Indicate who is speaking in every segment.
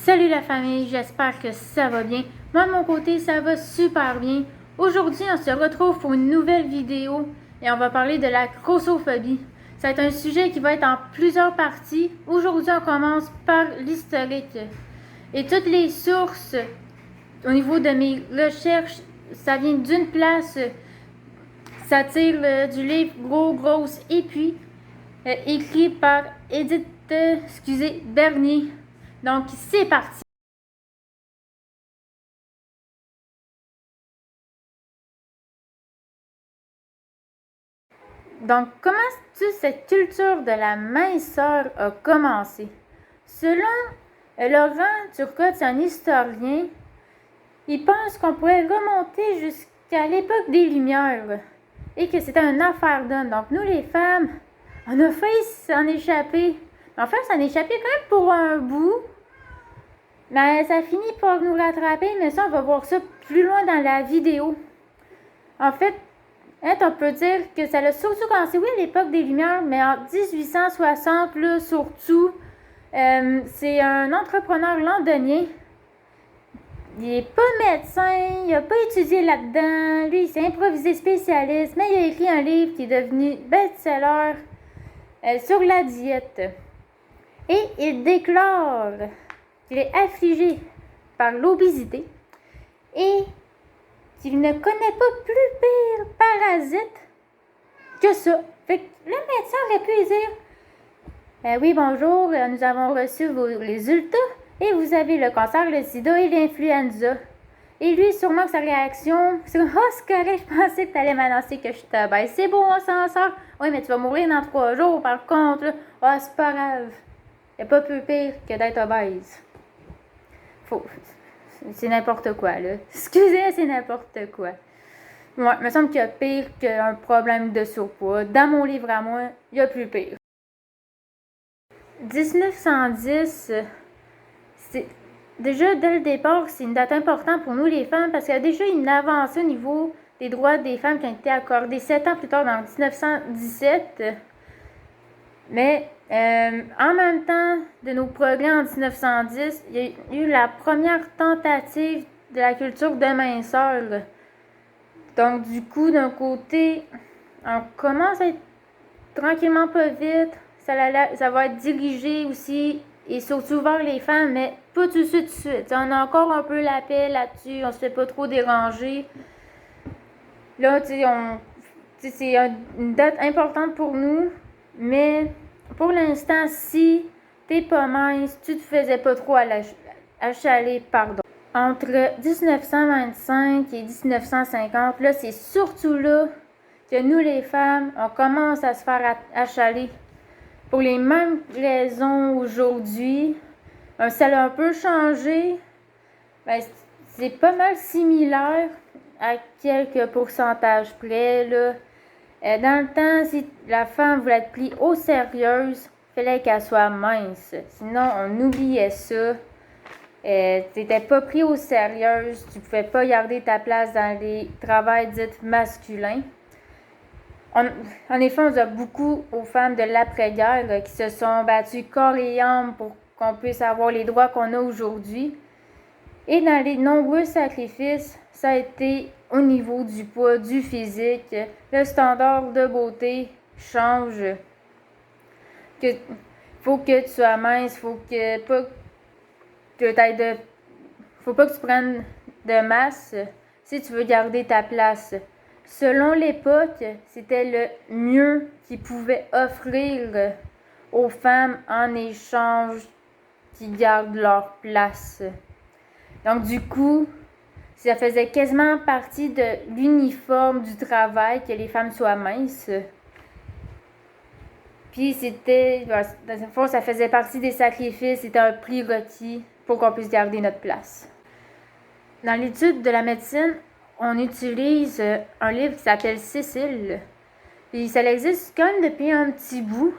Speaker 1: Salut la famille, j'espère que ça va bien. Moi de mon côté, ça va super bien. Aujourd'hui, on se retrouve pour une nouvelle vidéo et on va parler de la grossophobie. Ça va être un sujet qui va être en plusieurs parties. Aujourd'hui, on commence par l'historique. Et toutes les sources au niveau de mes recherches, ça vient d'une place. Ça tire du livre Grosse et puis écrit par Edith Bernier. Donc, c'est parti. Donc, comment cette culture de la minceur a commencé? Selon Laurent Turcotte, un historien, il pense qu'on pourrait remonter jusqu'à l'époque des Lumières et que c'était une affaire d'homme. Donc, nous, les femmes, on a failli s'en échapper. Enfin, s'en échapper quand même pour un bout. Mais ça finit par nous rattraper, mais ça, on va voir ça plus loin dans la vidéo. En fait, on peut dire que ça a surtout commencé, oui, à l'époque des Lumières, mais en 1860, là, surtout, c'est un entrepreneur londonien. Il n'est pas médecin, il n'a pas étudié là-dedans, lui, il s'est improvisé spécialiste, mais il a écrit un livre qui est devenu best-seller sur la diète. Et il déclare qu'il est affligé par l'obésité et qu'il ne connaît pas plus pire parasite que ça. Fait que le médecin aurait pu dire oui, bonjour, nous avons reçu vos résultats et vous avez le cancer, le sida et l'influenza. Et lui, sûrement que sa réaction, c'est comme c'est correct, je pensais que tu allais m'annoncer que je suis obèse. C'est beau, on s'en sort. Oui, mais tu vas mourir dans 3 jours, par contre. C'est pas grave. Il n'y a pas plus pire que d'être obèse. C'est n'importe quoi, là. Excusez, c'est n'importe quoi. Ouais, il me semble qu'il y a pire qu'un problème de surpoids. Dans mon livre à moi, il y a plus pire. 1910, c'est déjà dès le départ, c'est une date importante pour nous les femmes parce qu'il y a déjà une avancée au niveau des droits des femmes qui ont été accordés 7 ans plus tard, dans 1917. Mais en même temps de nos progrès en 1910, il y a eu la première tentative de la culture de minceur. Donc, du coup, d'un côté, on commence à être tranquillement pas vite. Ça va être dirigé aussi et surtout vers les femmes, mais pas tout de suite. On a encore un peu la paix là-dessus. On se fait pas trop déranger. Là, c'est une date importante pour nous, mais pour l'instant, si t'es pas mince, tu te faisais pas trop achaler, pardon. Entre 1925 et 1950, là, c'est surtout là que nous, les femmes, on commence à se faire achaler. Pour les mêmes raisons aujourd'hui, ça a un peu changé. Ben, c'est pas mal similaire à quelques pourcentages près, là. Dans le temps, si la femme voulait être prise au sérieuse, il fallait qu'elle soit mince. Sinon, on oubliait ça. Tu n'étais pas pris au sérieux, tu ne pouvais pas garder ta place dans les travails dits masculins. En effet, on a beaucoup aux femmes de l'après-guerre qui se sont battues corps et âme pour qu'on puisse avoir les droits qu'on a aujourd'hui. Et dans les nombreux sacrifices, ça a été au niveau du poids, du physique. Le standard de beauté change. Faut que tu sois mince, faut pas que tu prennes de masse si tu veux garder ta place. Selon l'époque, c'était le mieux qu'ils pouvaient offrir aux femmes en échange qu'ils gardent leur place. Donc du coup, ça faisait quasiment partie de l'uniforme du travail que les femmes soient minces. Puis dans le fond, ça faisait partie des sacrifices, c'était un prix requis pour qu'on puisse garder notre place. Dans l'étude de la médecine, on utilise un livre qui s'appelle Cécile. Puis ça existe quand même depuis un petit bout.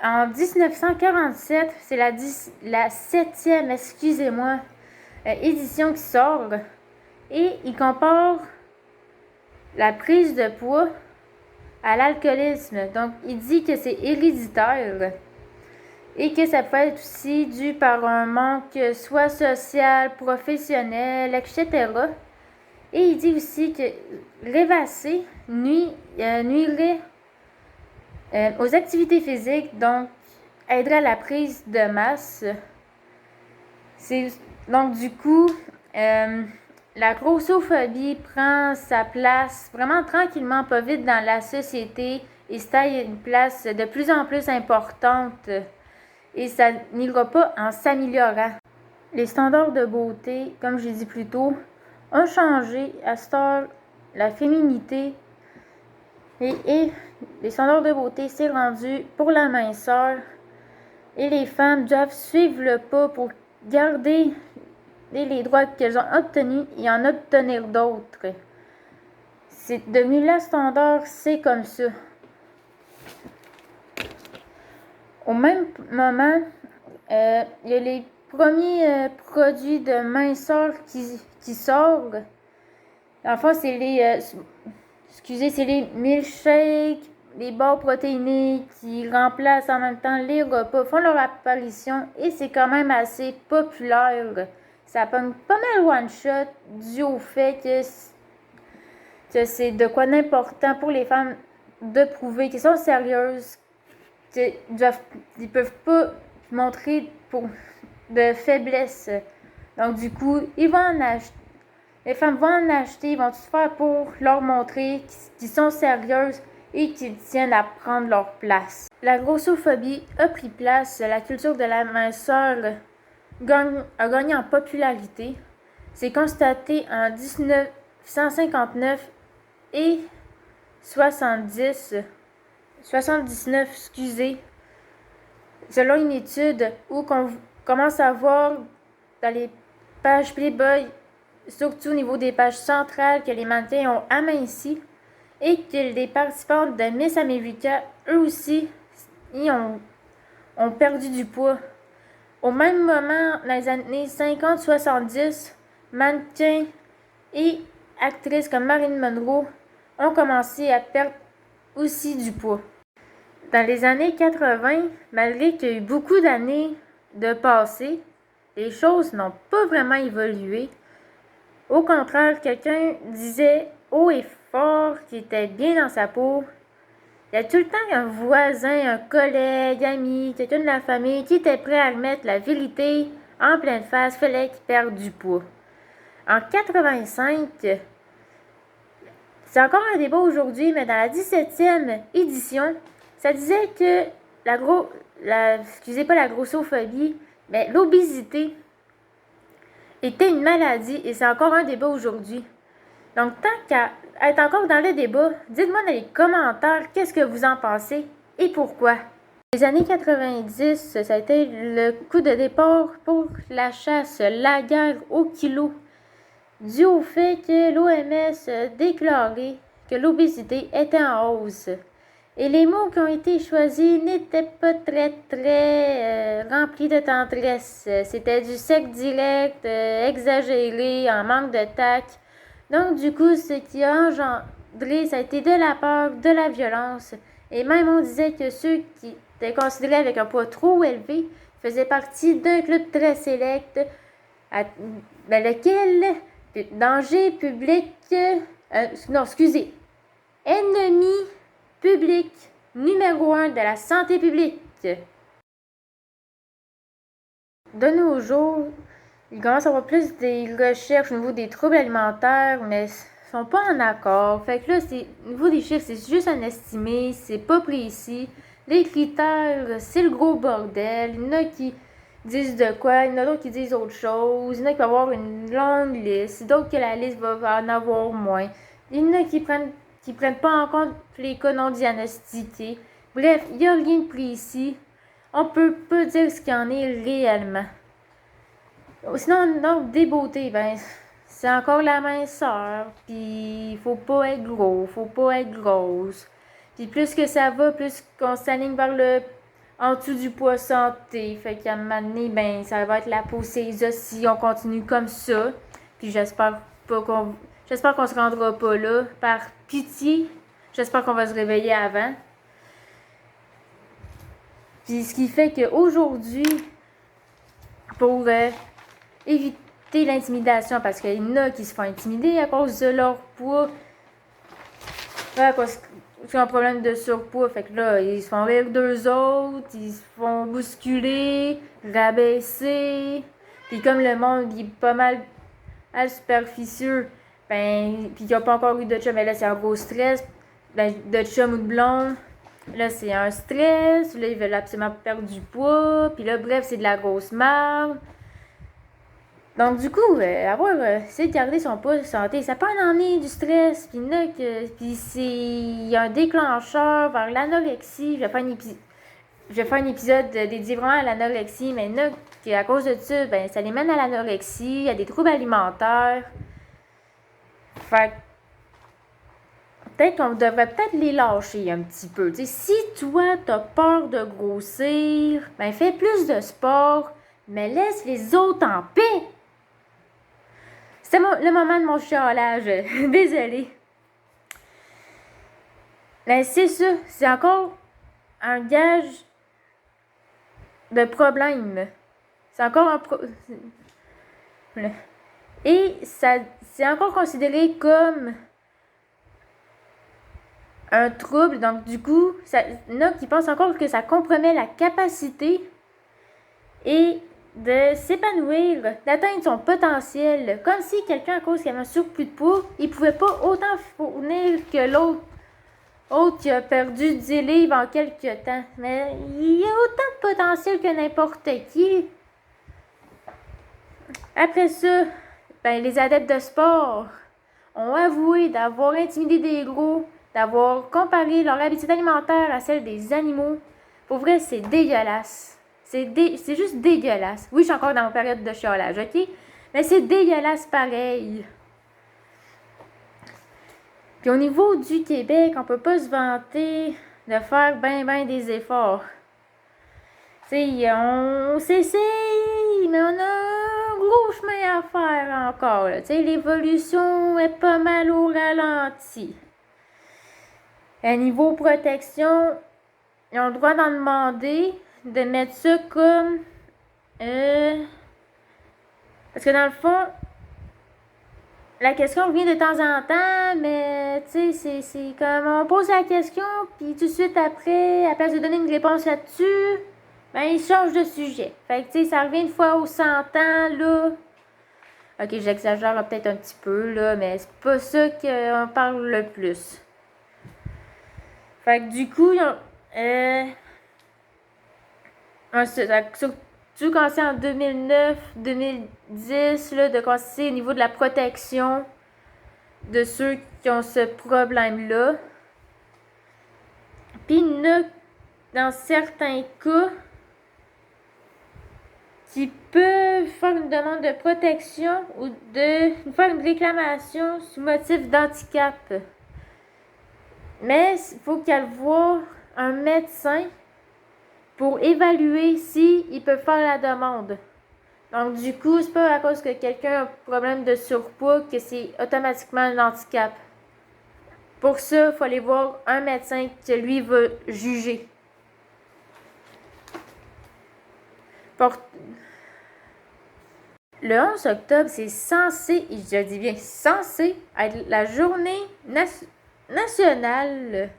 Speaker 1: En 1947, c'est la 7e, édition qui sort. Et il compare la prise de poids à l'alcoolisme. Donc, il dit que c'est héréditaire. et que ça peut être aussi dû par un manque soit social, professionnel, etc. Et il dit aussi que rêvasser nuirait aux activités physiques, donc aiderait à la prise de masse. Donc du coup, la grossophobie prend sa place vraiment tranquillement, pas vite dans la société et se taille une place de plus en plus importante et ça n'ira pas en s'améliorant. Les standards de beauté, comme je l'ai dit plus tôt, ont changé. À cette heure, la féminité et les standards de beauté, c'est rendu pour la minceur et les femmes doivent suivre le pas pour garder les droits qu'elles ont obtenus et en obtenir d'autres. C'est devenu le standard, c'est comme ça. Au même moment, il y a les premiers produits de minceur qui sortent. En fait, c'est les milkshakes, les barres protéinées qui remplacent en même temps les repas, font leur apparition et c'est quand même assez populaire. Ça pogne pas mal one-shot dû au fait que c'est de quoi d'important pour les femmes de prouver qu'elles sont sérieuses, qu'ils peuvent pas montrer de faiblesse. Donc du coup, ils vont en acheter. Les femmes vont en acheter, ils vont tout faire pour leur montrer qu'ils sont sérieuses et qu'ils tiennent à prendre leur place. La grossophobie a pris place, la culture de la minceur a gagné en popularité. C'est constaté en 1959 et 79, selon une étude où qu'on commence à voir dans les pages Playboy, surtout au niveau des pages centrales, que les mannequins ont aminci et que les participantes de Miss America, eux aussi, ils ont perdu du poids. Au même moment, dans les années 50-70, mannequins et actrices comme Marilyn Monroe ont commencé à perdre aussi du poids. Dans les années 80, malgré qu'il y a eu beaucoup d'années de passé, les choses n'ont pas vraiment évolué. Au contraire, quelqu'un disait haut et fort qu'il était bien dans sa peau. Il y a tout le temps un voisin, un collègue, ami, quelqu'un de la famille qui était prêt à remettre la vérité en pleine face, fallait qu'il perde du poids. En 85, c'est encore un débat aujourd'hui, mais dans la 17e édition, ça disait que la grossophobie, mais l'obésité était une maladie et c'est encore un débat aujourd'hui. Donc, tant qu'à être encore dans le débat, dites-moi dans les commentaires qu'est-ce que vous en pensez et pourquoi. Les années 90, ça a été le coup de départ pour la chasse, la guerre au kilo, dû au fait que l'OMS a déclaré que l'obésité était en hausse. Et les mots qui ont été choisis n'étaient pas très remplis de tendresse. C'était du sec direct, exagéré, en manque de tact. Donc du coup, ce qui a engendré, ça a été de la peur, de la violence. Et même on disait que ceux qui étaient considérés avec un poids trop élevé faisaient partie d'un club très sélect, lequel, danger public, ennemi public numéro 1 de la santé publique. De nos jours, il commence à avoir plus des recherches au niveau des troubles alimentaires, mais ils sont pas en accord. Fait que là, au niveau des chiffres, c'est juste un estimé, c'est pas précis. Les critères, c'est le gros bordel. Il y en a qui disent de quoi, il y en a d'autres qui disent autre chose. Il y en a qui vont avoir une longue liste, d'autres que la liste va en avoir moins. Il y en a qui prennent pas en compte les cas non diagnostiqués. Bref, il n'y a rien de précis. On peut pas dire ce qu'il y en est réellement. Sinon, donc, des beautés, ben, c'est encore la minceur. Puis, faut pas être gros, faut pas être grosse. Puis, plus que ça va, plus qu'on s'aligne vers en dessous du poids santé. Fait qu'à un moment donné, ben, ça va être la peau saisie si on continue comme ça. Puis, j'espère qu'on se rendra pas là. Par pitié, j'espère qu'on va se réveiller avant. Puis ce qui fait qu'aujourd'hui, pour éviter l'intimidation, parce qu'il y en a qui se font intimider à cause de leur poids, à cause qu'ils ont un problème de surpoids, fait que là, ils se font rire d'eux autres, ils se font bousculer, rabaisser, puis comme le monde il est pas mal superficieux, ben, puis qu'il n'a pas encore eu de chum, ben là, c'est un gros stress, ben, de chum ou de blonde, là, c'est un stress, là, ils veulent absolument perdre du poids, puis là, bref, c'est de la grosse merde. Donc, du coup, essayer de garder son poids de santé, ça peut en emmener du stress, puis il y a un déclencheur vers l'anorexie. Je vais faire un épisode dédié vraiment à l'anorexie, mais il y en a qui, à cause de ça, ben, ça les mène à l'anorexie, il y a des troubles alimentaires. Fait peut-être qu'on devrait peut-être les lâcher un petit peu. T'sais, si toi, t'as peur de grossir, ben fais plus de sport, mais laisse les autres en paix. C'est le moment de mon chialage. Désolée. Mais c'est ça. C'est encore un gage de problème. C'est encore un Et ça, c'est encore considéré comme un trouble. Donc, du coup, il y en a qui pensent encore que ça compromet la capacité et de s'épanouir, d'atteindre son potentiel. Comme si quelqu'un, à cause qu'il avait un surplus de poids, il pouvait pas autant fournir que l'autre qui a perdu 10 livres en quelques temps. Mais il y a autant de potentiel que n'importe qui. Après ça, ben, les adeptes de sport ont avoué d'avoir intimidé des gros, d'avoir comparé leur habitude alimentaire à celle des animaux. Pour vrai, c'est dégueulasse. C'est juste dégueulasse. Oui, je suis encore dans ma période de chialage, ok? Mais c'est dégueulasse pareil. Puis au niveau du Québec, on peut pas se vanter de faire ben des efforts. Tu sais, on s'essaye, mais on a un gros chemin à faire encore. Tu sais, l'évolution est pas mal au ralenti. À niveau protection, ils ont le droit d'en demander, de mettre ça comme... parce que dans le fond, la question revient de temps en temps, mais tu sais, c'est comme on pose la question, puis tout de suite après, à la place de donner une réponse là-dessus, ben il change de sujet. Fait que tu sais, ça revient une fois aux 100 ans, là. Ok, j'exagère peut-être un petit peu, là, mais c'est pas ça qu'on parle le plus. Fait que du coup, surtout quand c'est en 2009, 2010, là, de quand c'est au niveau de la protection de ceux qui ont ce problème-là. Puis il y en a, dans certains cas, qui peuvent faire une demande de protection ou de faire une réclamation sous motif d'handicap. Mais il faut qu'elle voie un médecin pour évaluer s'ils peuvent faire la demande. Donc, du coup, c'est pas à cause que quelqu'un a un problème de surpoids que c'est automatiquement un handicap. Pour ça, il faut aller voir un médecin que lui va juger. Le 11 octobre, c'est censé, et je dis bien censé, être la journée nationale,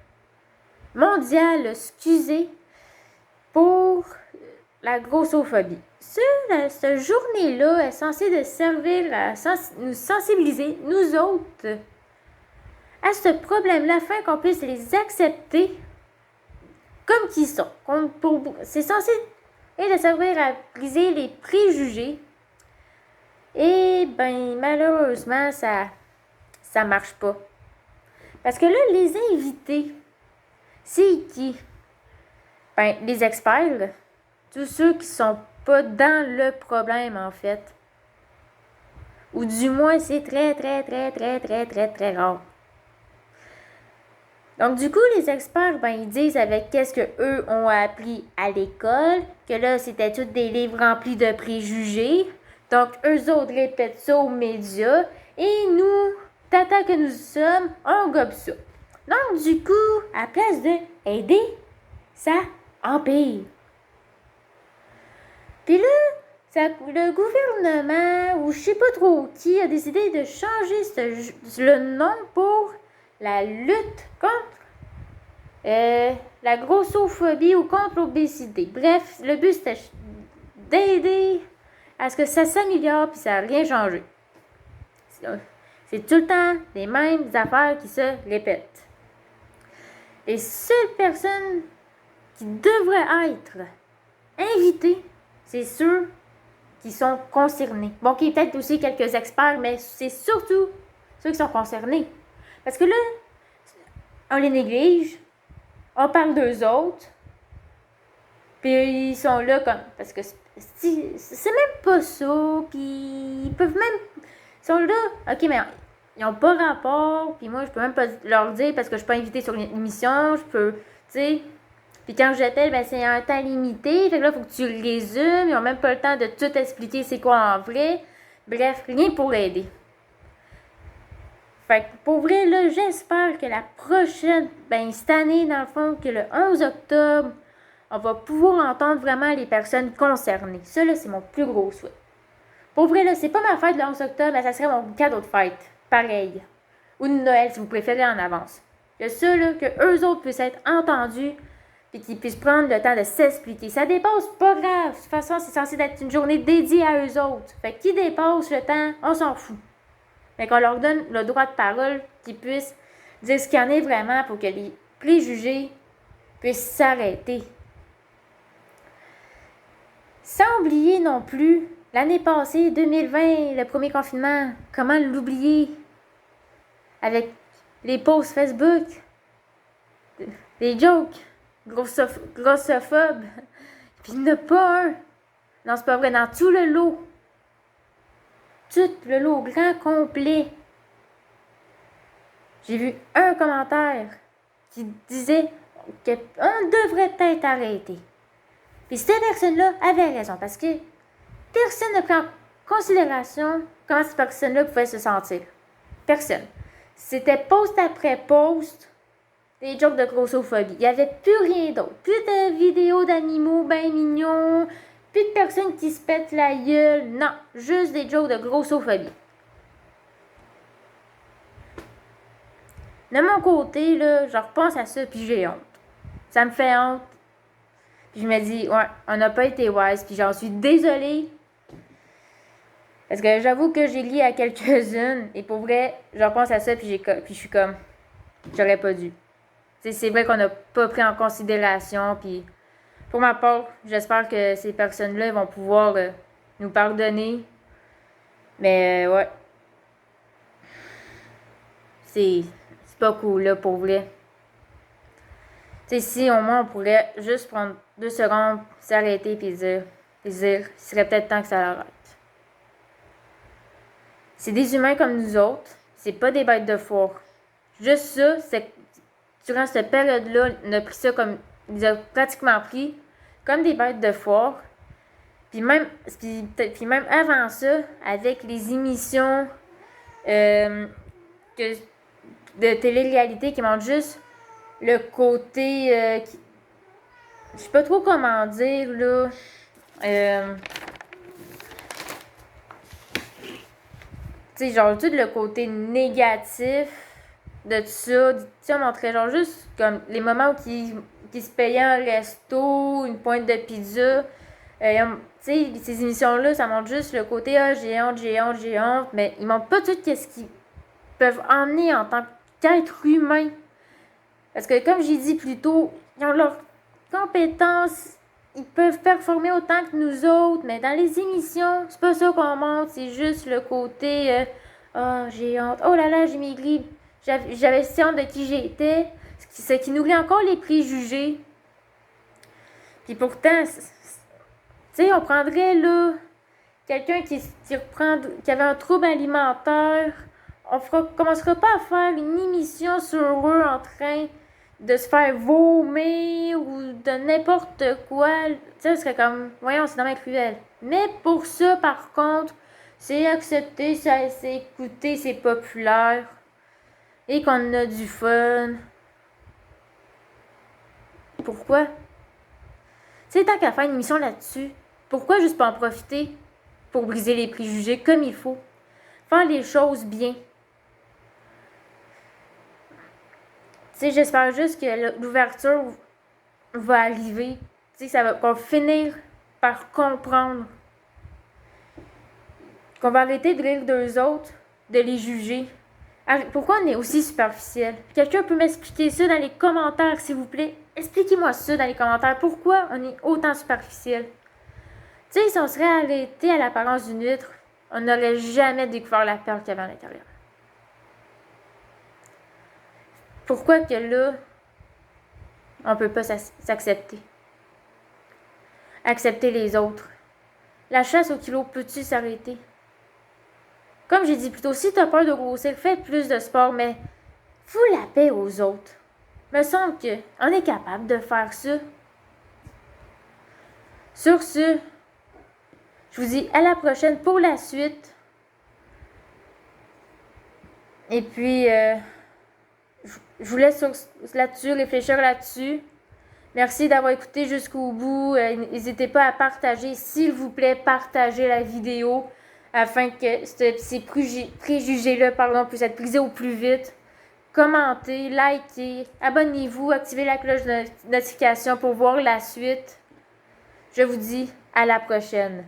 Speaker 1: mondiale, excusez, pour la grossophobie. Cette journée-là est censée de servir à nous sensibiliser, nous autres, à ce problème-là, afin qu'on puisse les accepter comme qu'ils sont. C'est censé de servir à briser les préjugés. Et ben malheureusement, ça marche pas. Parce que là, les invités, c'est qui? Ben, les experts, tous ceux qui sont pas dans le problème, en fait. Ou du moins, c'est très rare. Donc, du coup, les experts, ben, ils disent avec qu'est-ce qu'eux ont appris à l'école, que là, c'était tous des livres remplis de préjugés. Donc, eux autres répètent ça aux médias. Et nous, tata que nous sommes, on gobe ça. Donc, du coup, à place de aider, ça empire. Puis là, le gouvernement, ou je sais pas trop qui, a décidé de changer le nom pour la lutte contre la grossophobie ou contre l'obésité. Bref, le but c'était d'aider à ce que ça s'améliore, puis ça n'a rien changé. C'est tout le temps les mêmes affaires qui se répètent. Les seules personnes qui devraient être invitées, c'est ceux qui sont concernés. Bon, qu'il y ait peut-être aussi quelques experts, mais c'est surtout ceux qui sont concernés. Parce que là, on les néglige, on parle d'eux autres, puis ils sont là comme... Parce que c'est même pas ça, puis ils peuvent même... Ils sont là, ok, mais ils n'ont pas rapport, puis moi, je peux même pas leur dire parce que je suis pas invitée sur l'émission, je peux, tu sais... Puis quand j'appelle, ben c'est un temps limité, fait que là, il faut que tu le résumes, ils n'ont même pas le temps de tout expliquer c'est quoi en vrai. Bref, rien pour aider. Fait que pour vrai, là, j'espère que la prochaine, ben cette année, dans le fond, que le 11 octobre, on va pouvoir entendre vraiment les personnes concernées. Ça, là, c'est mon plus gros souhait. Pour vrai, là, c'est pas ma fête le 11 octobre, mais ça serait mon cadeau de fête. Pareil. Ou de Noël, si vous préférez en avance. Que ça, là, que eux autres puissent être entendus, puis qu'ils puissent prendre le temps de s'expliquer. Ça dépasse, pas grave. De toute façon, c'est censé être une journée dédiée à eux autres. Fait que qui dépasse le temps, on s'en fout. Fait qu'on leur donne le droit de parole, qu'ils puissent dire ce qu'il y en est vraiment pour que les préjugés puissent s'arrêter. Sans oublier non plus, l'année passée, 2020, le premier confinement, comment l'oublier? Avec les posts Facebook, les jokes, grossophobes, puis il n'y en a pas un. Non, c'est pas vrai, dans tout le lot. Tout le lot grand complet. J'ai vu un commentaire qui disait qu'on devrait peut-être arrêter. Puis cette personne-là avait raison, parce que personne ne prend en considération comment cette personne-là pouvait se sentir. Personne. C'était post après post, des jokes de grossophobie. Il n'y avait plus rien d'autre. Plus de vidéos d'animaux bien mignons, plus de personnes qui se pètent la gueule. Non, juste des jokes de grossophobie. De mon côté, là, je repense à ça, puis j'ai honte. Ça me fait honte. Puis je me dis, ouais, on n'a pas été wise, puis j'en suis désolée. Parce que j'avoue que j'ai lié à quelques-unes, et pour vrai, je repense à ça, puis je suis comme, j'aurais pas dû. C'est vrai qu'on n'a pas pris en considération, puis pour ma part, j'espère que ces personnes-là vont pouvoir nous pardonner. Mais ouais, c'est pas cool, là, pour vrai. Tu sais, si au moins on pourrait juste prendre 2 secondes, s'arrêter, puis dire, il serait peut-être temps que ça l'arrête. C'est des humains comme nous autres, c'est pas des bêtes de foire. Juste ça, c'est durant cette période-là, on a pris ça comme, ils ont pratiquement pris comme des bêtes de foire. Puis même avant ça, avec les émissions de télé-réalité qui montrent juste le côté, je sais pas trop comment dire, là, tu sais, genre tout le côté négatif de tout ça. Tu sais, on montrait genre juste comme les moments où qui se payaient un resto, une pointe de pizza. Tu sais, ces émissions-là, ça montre juste le côté j'ai honte, mais ils montrent pas tout ce qu'ils peuvent emmener en tant qu'être humain. Parce que comme j'ai dit plus tôt, ils ont leurs compétences, ils peuvent performer autant que nous autres, mais dans les émissions, c'est pas ça qu'on montre, c'est juste le côté j'ai honte, oh là là, j'ai maigri, j'avais si honte de qui j'étais, ce qui nourrit encore les préjugés. Puis pourtant, tu sais, on prendrait là quelqu'un qui avait un trouble alimentaire, on commencera pas à faire une émission sur eux en train de se faire vomir ou de n'importe quoi. Ça serait comme, voyons, c'est dommage cruel. Mais pour ça, par contre, c'est accepté, c'est écouté, c'est populaire et qu'on a du fun. Pourquoi? C'est tant qu'à faire une émission là-dessus, Pourquoi juste pas en profiter pour briser les préjugés comme il faut? Faire les choses bien. Tu sais, j'espère juste que l'ouverture va arriver. Tu sais, qu'on va finir par comprendre. Qu'on va arrêter de rire d'eux autres, de les juger. Pourquoi on est aussi superficiel? Quelqu'un peut m'expliquer ça dans les commentaires, s'il vous plaît? Expliquez-moi ça dans les commentaires. Pourquoi on est autant superficiel? Tu sais, si on serait arrêté à l'apparence d'une huître, on n'aurait jamais découvert la perle qu'il y avait à l'intérieur. Pourquoi que là, on peut pas s'accepter? Accepter les autres. La chasse au kilo peut-tu s'arrêter? Comme j'ai dit plus tôt, si t'as peur de grossir, fais plus de sport, mais fous la paix aux autres. Me semble qu'on est capable de faire ça. Sur ce, je vous dis à la prochaine pour la suite. Et puis, je vous laisse là-dessus, réfléchir là-dessus. Merci d'avoir écouté jusqu'au bout. N'hésitez pas à partager, s'il vous plaît, partagez la vidéo afin que ces préjugés-là, puissent être brisés au plus vite. Commentez, likez, abonnez-vous, activez la cloche de notification pour voir la suite. Je vous dis à la prochaine.